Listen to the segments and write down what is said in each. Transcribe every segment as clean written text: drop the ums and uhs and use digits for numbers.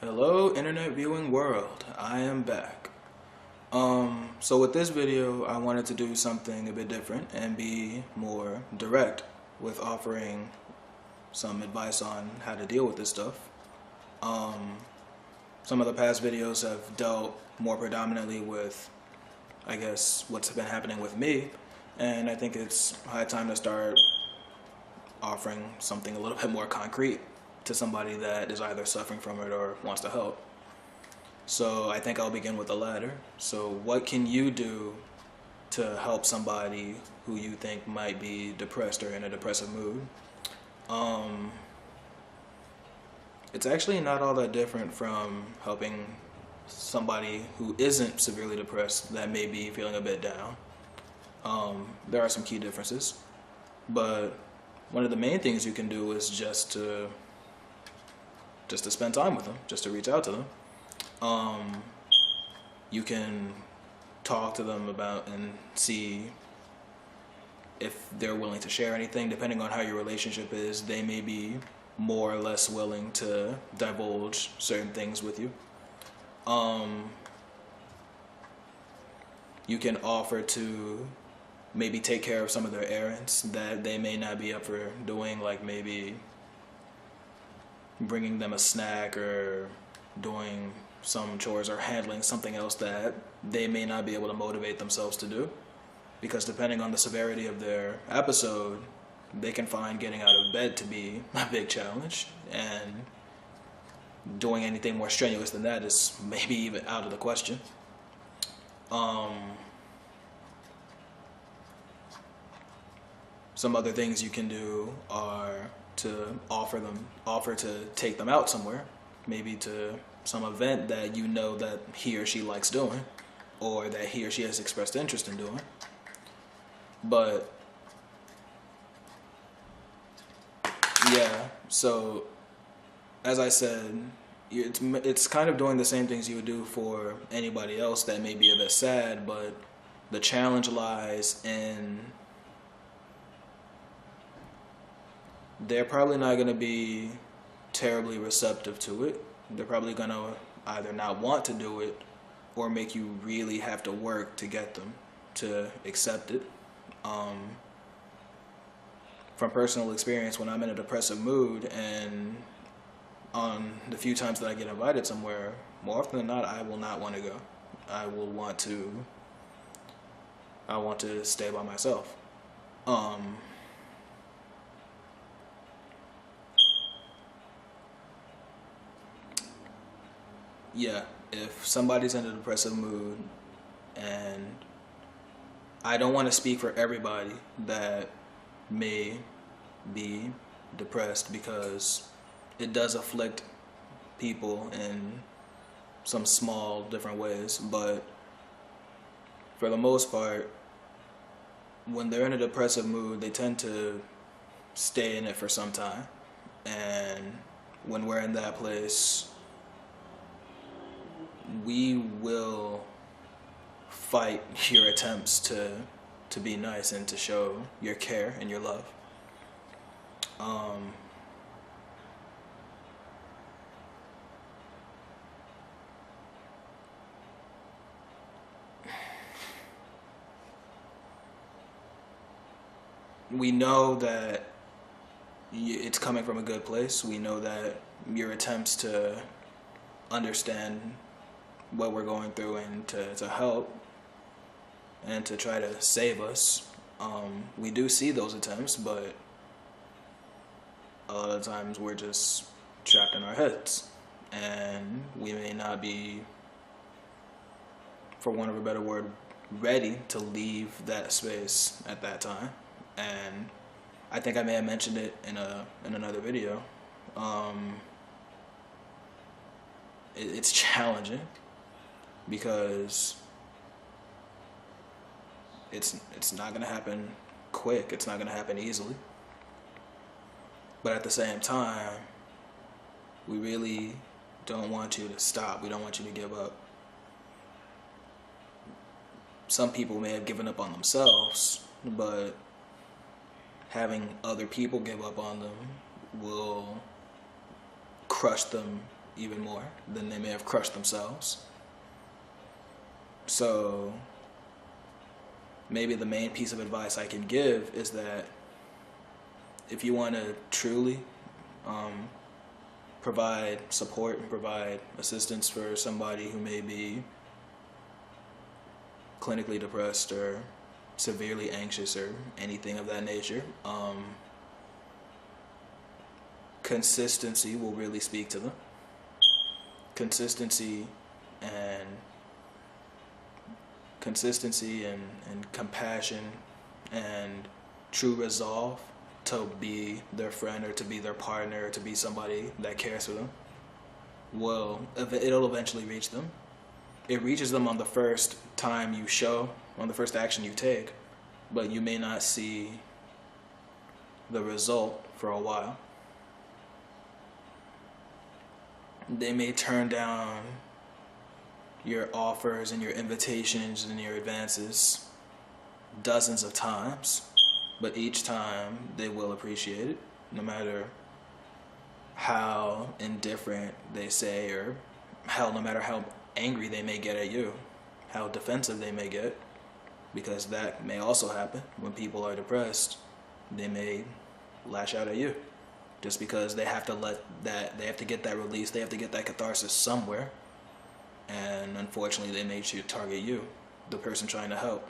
Hello, internet viewing world. I am back. So with this video, I wanted to do something a bit different and be more direct with offering some advice on how to deal with this stuff. Some of the past videos have dealt more predominantly with, I guess, what's been happening with me, and I think it's high time to start offering something a little bit more concrete to somebody that is either suffering from it or wants to help. So I think I'll begin with the latter. So what can you do to help somebody who you think might be depressed or in a depressive mood? It's actually not all that different from helping somebody who isn't severely depressed that may be feeling a bit down. There are some key differences, but one of the main things you can do is just to spend time with them, just to reach out to them. You can talk to them about and see if they're willing to share anything. Depending on how your relationship is, they may be more or less willing to divulge certain things with you. You can offer to maybe take care of some of their errands that they may not be up for doing, like maybe bringing them a snack or doing some chores or handling something else that they may not be able to motivate themselves to do, because depending on the severity of their episode, they can find getting out of bed to be a big challenge, and doing anything more strenuous than that is maybe even out of the question. Some other things you can do are to offer to take them out somewhere, maybe to some event that you know that he or she likes doing, or that he or she has expressed interest in doing. But yeah, so as I said, it's kind of doing the same things you would do for anybody else that may be a bit sad, but the challenge lies in they're probably not going to be terribly receptive to it. They're probably going to either not want to do it or make you really have to work to get them to accept it. From personal experience, when I'm in a depressive mood and on the few times that I get invited somewhere, more often than not, I will not want to go. I want to stay by myself. Yeah, if somebody's in a depressive mood, and I don't want to speak for everybody that may be depressed, because it does afflict people in some small different ways, but for the most part, when they're in a depressive mood, they tend to stay in it for some time. And when we're in that place, we will fight your attempts to be nice and to show your care and your love. We know that it's coming from a good place. We know that your attempts to understand what we're going through and to help and to try to save us, we do see those attempts, but a lot of times we're just trapped in our heads, and we may not be, for want of a better word, ready to leave that space at that time. And I think I may have mentioned it in another video. It's challenging because it's not going to happen quick. It's not going to happen easily. But at the same time, we really don't want you to stop. We don't want you to give up. Some people may have given up on themselves, but having other people give up on them will crush them even more, then they may have crushed themselves. So maybe the main piece of advice I can give is that if you want to truly provide support and provide assistance for somebody who may be clinically depressed or severely anxious or anything of that nature, consistency will really speak to them. Consistency and compassion and true resolve to be their friend or to be their partner or to be somebody that cares for them it'll eventually reach them. It reaches them on the first time you show, on the first action you take, but you may not see the result for a while. They may turn down your offers and your invitations and your advances dozens of times, but each time they will appreciate it, no matter how indifferent they say, or no matter how angry they may get at you, how defensive they may get, because that may also happen when people are depressed. They may lash out at you just because they have to get that release, they have to get that catharsis somewhere, and unfortunately they may target you, the person trying to help.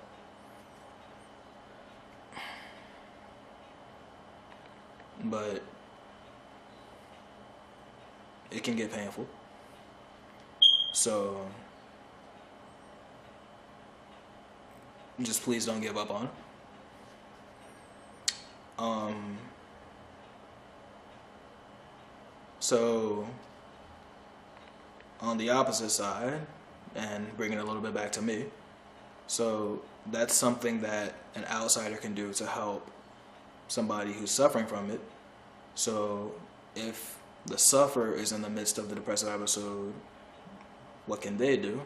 But it can get painful. So just please don't give up on it. So on the opposite side, and bringing it a little bit back to me, so that's something that an outsider can do to help somebody who's suffering from it. So if the sufferer is in the midst of the depressive episode, what can they do?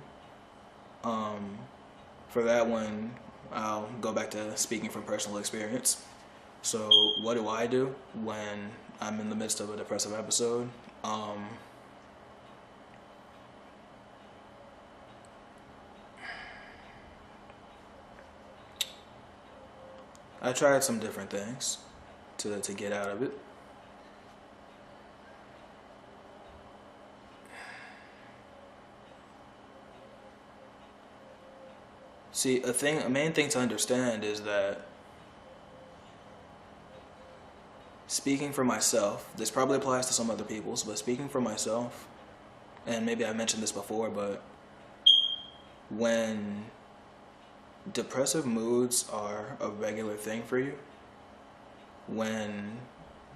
For that one, I'll go back to speaking from personal experience. So what do I do when I'm in the midst of a depressive episode? I tried some different things to get out of it. See, a main thing to understand is that speaking for myself, this probably applies to some other people's, but speaking for myself, and maybe I mentioned this before, but when depressive moods are a regular thing for you, when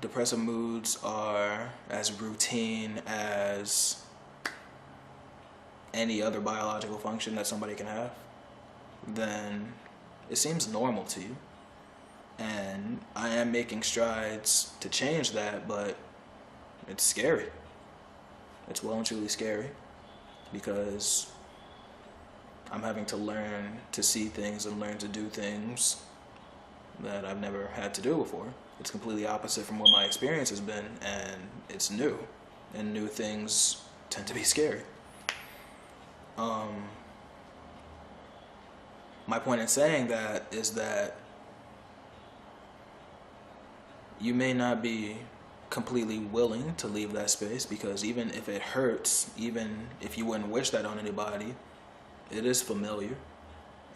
depressive moods are as routine as any other biological function that somebody can have, then it seems normal to you. And I am making strides to change that, but it's scary. It's well and truly scary, because I'm having to learn to see things and learn to do things that I've never had to do before. It's completely opposite from what my experience has been, and it's new. And new things tend to be scary. My point in saying that is that you may not be completely willing to leave that space, because even if it hurts, even if you wouldn't wish that on anybody, it is familiar,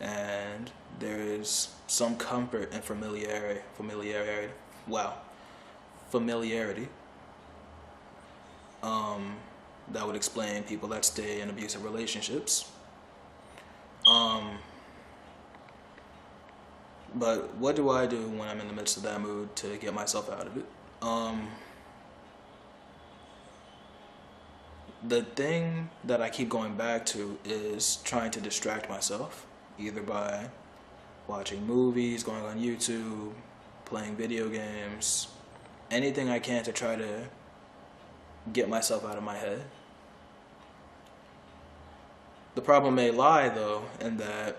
and there is some comfort in familiarity that would explain people that stay in abusive relationships. But what do I do when I'm in the midst of that mood to get myself out of it? The thing that I keep going back to is trying to distract myself, either by watching movies, going on YouTube, playing video games, anything I can to try to get myself out of my head. The problem may lie, though, in that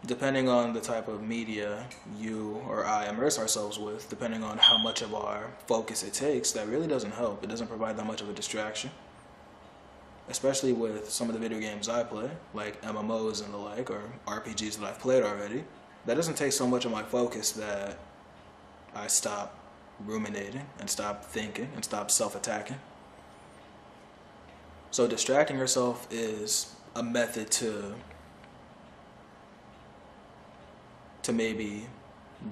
depending on the type of media you or I immerse ourselves with, depending on how much of our focus it takes, that really doesn't help. It doesn't provide that much of a distraction. Especially with some of the video games I play, like MMOs and the like, or RPGs that I've played already. That doesn't take so much of my focus that I stop ruminating and stop thinking and stop self-attacking. So distracting yourself is a method to maybe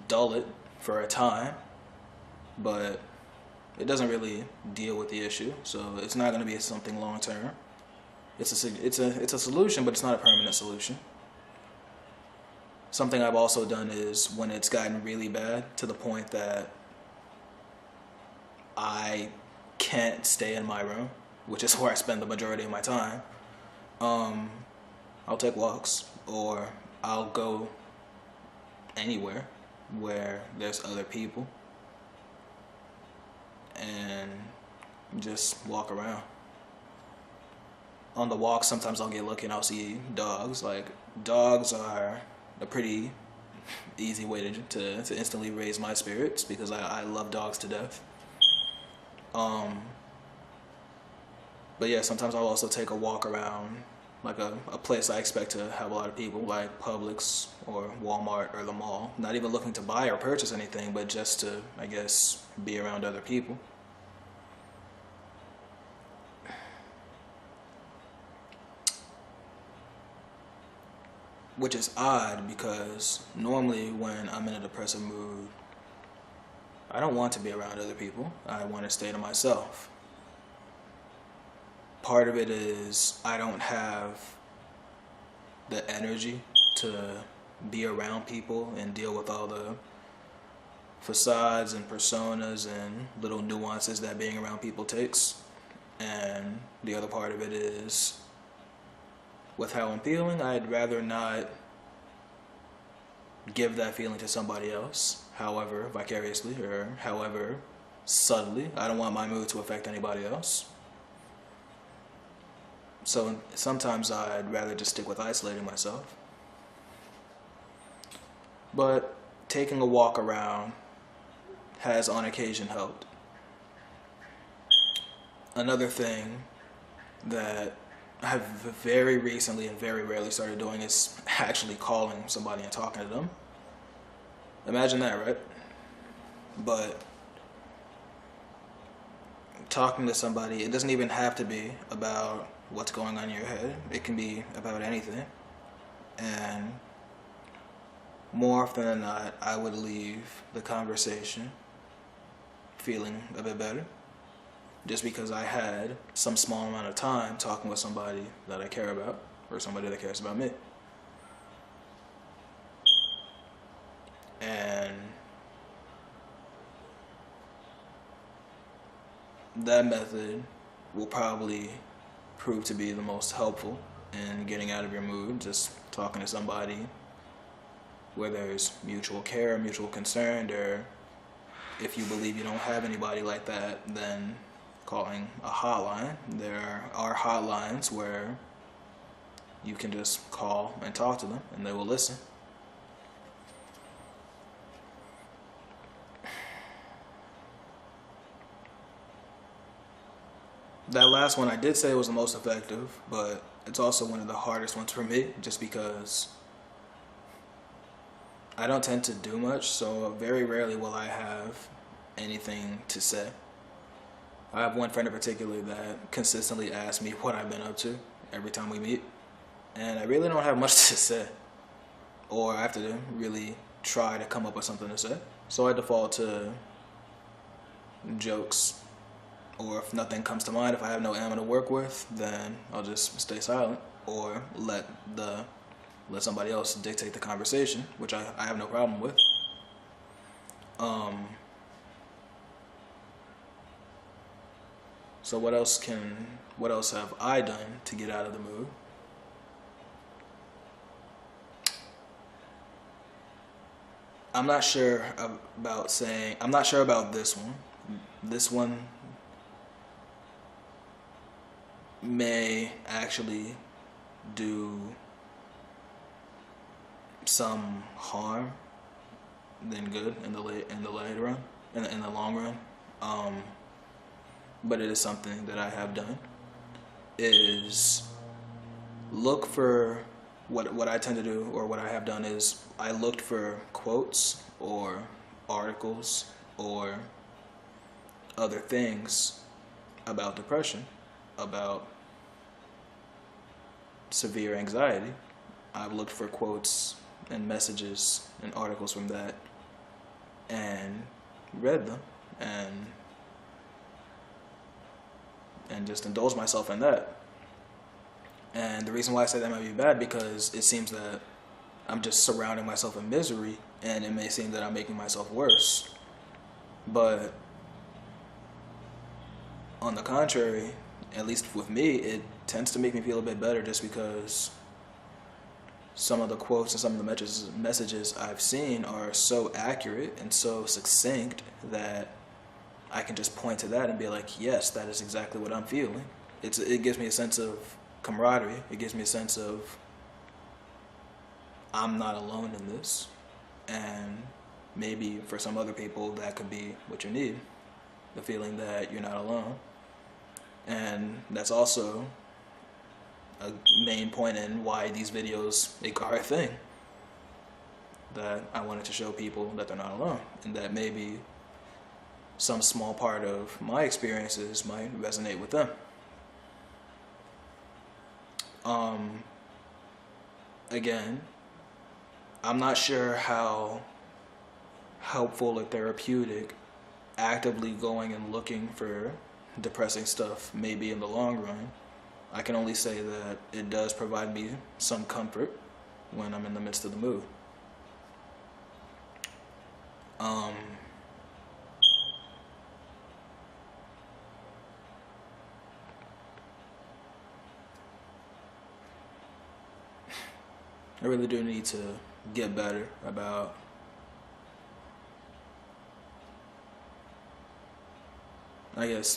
dull it for a time, but it doesn't really deal with the issue. So it's not going to be something long term. It's a solution, but it's not a permanent solution. Something I've also done is when it's gotten really bad to the point that I can't stay in my room, which is where I spend the majority of my time, I'll take walks, or I'll go anywhere where there's other people and just walk around. On the walk, sometimes I'll get lucky and I'll see dogs. Like, dogs are a pretty easy way to instantly raise my spirits because I love dogs to death. But yeah, sometimes I'll also take a walk around like a place I expect to have a lot of people, like Publix or Walmart or the mall. Not even looking to buy or purchase anything, but just to, I guess, be around other people. Which is odd because normally when I'm in a depressive mood, I don't want to be around other people. I want to stay to myself. Part of it is I don't have the energy to be around people and deal with all the facades and personas and little nuances that being around people takes. And the other part of it is, with how I'm feeling, I'd rather not give that feeling to somebody else, however vicariously or however subtly. I don't want my mood to affect anybody else. So sometimes I'd rather just stick with isolating myself. But taking a walk around has on occasion helped. Another thing that I've very recently and very rarely started doing is actually calling somebody and talking to them. Imagine that, right? But talking to somebody, it doesn't even have to be about what's going on in your head. It can be about anything. And more often than not, I would leave the conversation feeling a bit better, just because I had some small amount of time talking with somebody that I care about, or somebody that cares about me. And that method will probably prove to be the most helpful in getting out of your mood, just talking to somebody where there's mutual care, mutual concern, or if you believe you don't have anybody like that, then calling a hotline. There are hotlines where you can just call and talk to them and they will listen. That last one I did say was the most effective, but it's also one of the hardest ones for me, just because I don't tend to do much, so very rarely will I have anything to say. I have one friend in particular that consistently asks me what I've been up to every time we meet, and I really don't have much to say, or I have to really try to come up with something to say. So I default to jokes, or if nothing comes to mind, if I have no ammo to work with, then I'll just stay silent, or let somebody else dictate the conversation, which I have no problem with. So what else have I done to get out of the mood? I'm not sure about this one. This one may actually do some harm than good in the later run, in the long run. But it is something that I have done. Is look for what I tend to do, or what I have done is I looked for quotes or articles or other things about depression, about severe anxiety. I've looked for quotes and messages and articles from that and read them and just indulge myself in that. And the reason why I say that might be bad, because it seems that I'm just surrounding myself in misery, and it may seem that I'm making myself worse. But on the contrary, at least with me, it tends to make me feel a bit better, just because some of the quotes and some of the messages I've seen are so accurate and so succinct that I can just point to that and be like, yes, that is exactly what I'm feeling. It gives me a sense of camaraderie. It gives me a sense of I'm not alone in this. And maybe for some other people that could be what you need, the feeling that you're not alone. And that's also a main point in why these videos are a thing, that I wanted to show people that they're not alone, and that maybe some small part of my experiences might resonate with them. Again, I'm not sure how helpful or therapeutic actively going and looking for depressing stuff may be in the long run. I can only say that it does provide me some comfort when I'm in the midst of the mood. I really do need to get better about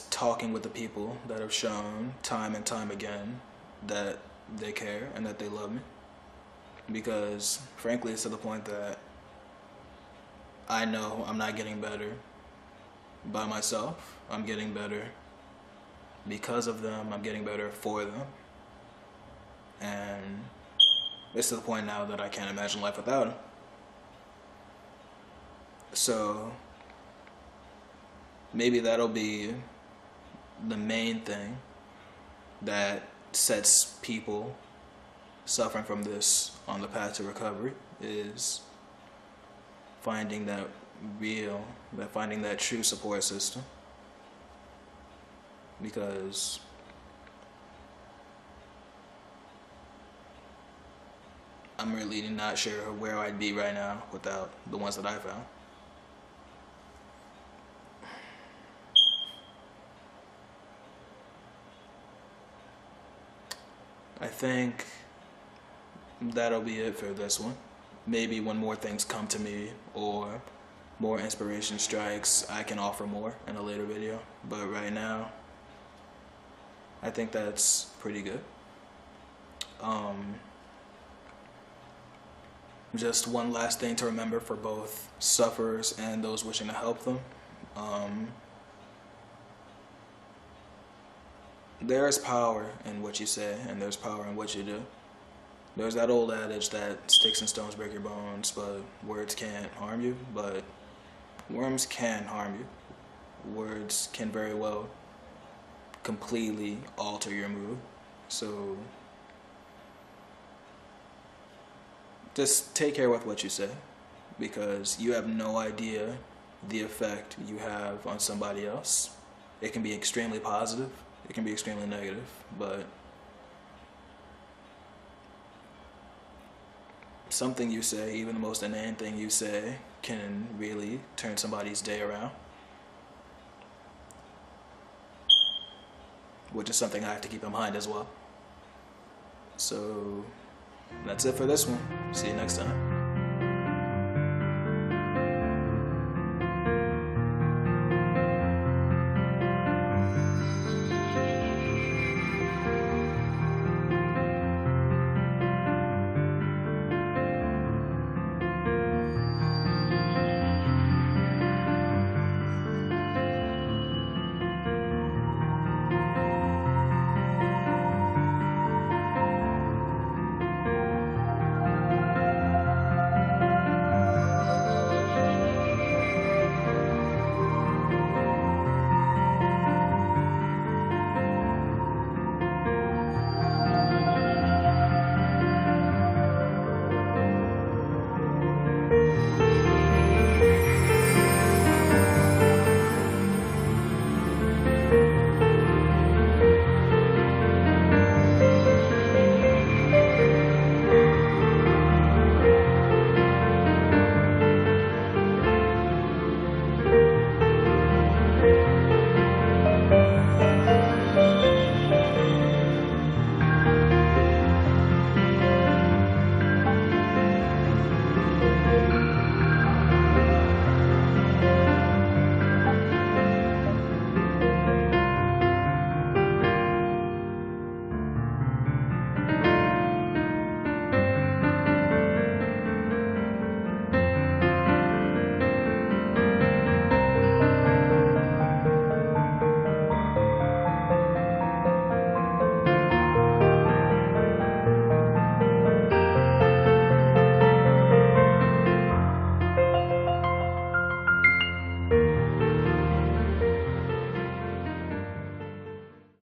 talking with the people that have shown time and time again that they care and that they love me. Because frankly, it's to the point that I know I'm not getting better by myself. I'm getting better because of them. I'm getting better for them. And it's to the point now that I can't imagine life without them. So maybe that'll be the main thing that sets people suffering from this on the path to recovery, is finding that true support system. Because I'm really not sure where I'd be right now without the ones that I found. I think that'll be it for this one. Maybe when more things come to me or more inspiration strikes, I can offer more in a later video. But right now, I think that's pretty good. Just one last thing to remember for both sufferers and those wishing to help them. There is power in what you say, and there's power in what you do. There's that old adage that sticks and stones break your bones, but words can't harm you. But worms can harm you. Words can very well completely alter your mood. So just take care with what you say, because you have no idea the effect you have on somebody else. It can be extremely positive. It can be extremely negative, but something you say, even the most inane thing you say, can really turn somebody's day around. Which is something I have to keep in mind as well. So that's it for this one. See you next time.